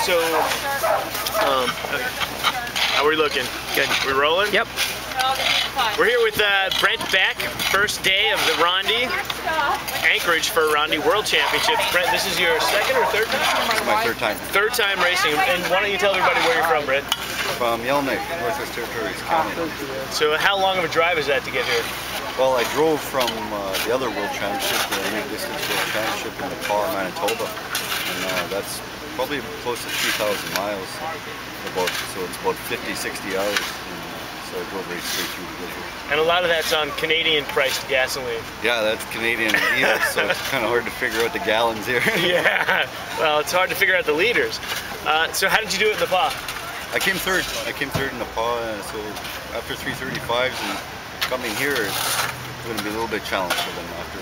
So, okay. How are we looking? Good. We rolling? Yep. We're here with Brent Beck, first day of the Rondy, Anchorage for Rondy World Championships. Brent, this is your second or third time? This is my third time. Third time racing. And why don't you tell everybody where you're from, Brent? From Yellowknife, Northwest Territories, Canada. So how long of a drive is that to get here? Well, I drove from the other World Championship, the New Distance World Championship in Nepal, Manitoba. And that's probably close to 3,000 miles. So it's about 50, 60 hours. So I drove right straight through to get here. And a lot of that's on Canadian-priced gasoline. Yeah, that's Canadian diesel, so it's kind of hard to figure out the gallons here. Yeah, well, it's hard to figure out the liters. So how did you do it in Nepal? I came third. I came third in Nepal, so after 3:35s and coming here, it's going to be a little bit challenging for them after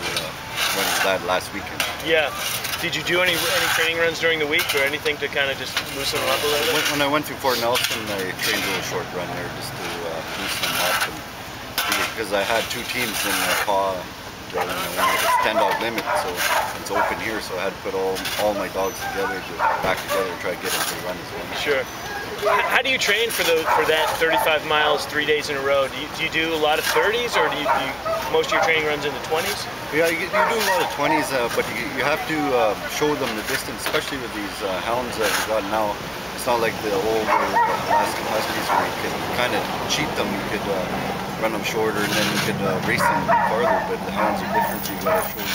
running that last weekend. Yeah. Did you do any training runs during the week or anything to kind of just loosen them up a little bit? When I went to Fort Nelson, I trained a little short run there just to loosen them up, and because I had two teams in Nepal. It's a 10-dog limit, so it's open here, so I had to put all my dogs together, back together, and try to get them to run as well. Sure. How do you train for that 35 miles 3 days in a row? Do you do a lot of 30s, or do you most of your training runs in the 20s? Yeah, you do a lot of 20s, but you have to show them the distance, especially with these hounds that we've got now. It's not like the old Alaskan Huskies where you could kind of cheat them. You could run them shorter and then you could race them farther, but the hounds are different, so you got to show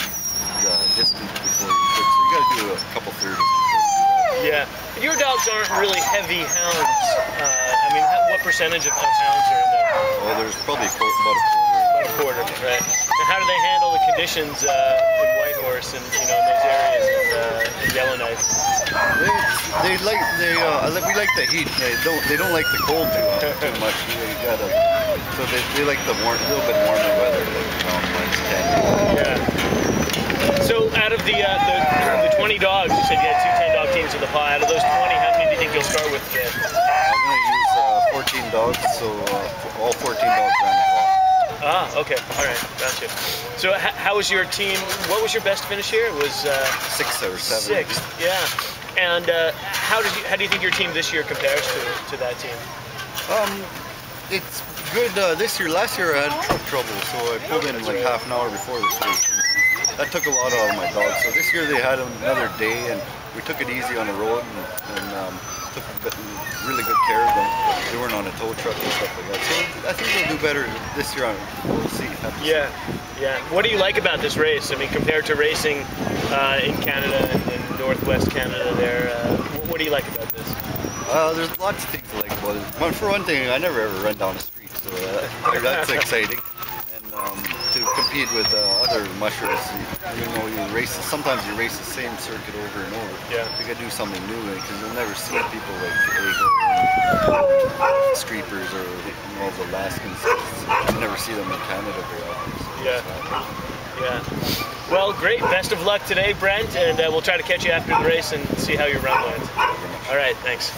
the distance before you quit. So you got to do a couple 30s before you do that. Yeah. Your dogs aren't really heavy hounds. I mean, what percentage of hounds are in there? Oh, there's probably about a quarter. About a quarter, right. Now, how do they handle the conditions in Whitehorse and in those areas in Yellowknife? We like the heat. They don't like the cold too much. So they like the warm, a little bit warmer weather, like around -10. Yeah. So out of the 20 dogs, you said you had two 10-dog teams in the pile. Out of those 20, how many do you think you'll start with today? I'm going to use 14 dogs, so all 14 dogs ran the pile. Ah, okay. All right. Gotcha. So how was your team? What was your best finish here? It was 6th or 7th. Sixth, yeah. And how do you think your team this year compares to that team? It's good this year. Last year I had truck trouble, so I pulled in like half an hour before this race. That took a lot out of my dogs. So this year they had another day, and we took it easy on the road and took really good care of them. They weren't on a tow truck and stuff like that. So I think they'll do better this year. We'll see. Yeah, yeah. What do you like about this race? I mean, compared to racing in Canada and in Northwest Canada there, what do you like about this? There's lots of things I like about it. Well, for one thing, I never ever run down the street, so that's exciting. And to compete with other mushers, you race. Sometimes you race the same circuit over and over. Yeah. You got to do something new because you'll never see people like streepers or all the Alaskans. You never see them in Canada very often. So yeah. Yeah. Well, great. Best of luck today, Brent, and we'll try to catch you after the race and see how your run went. All right. Thanks.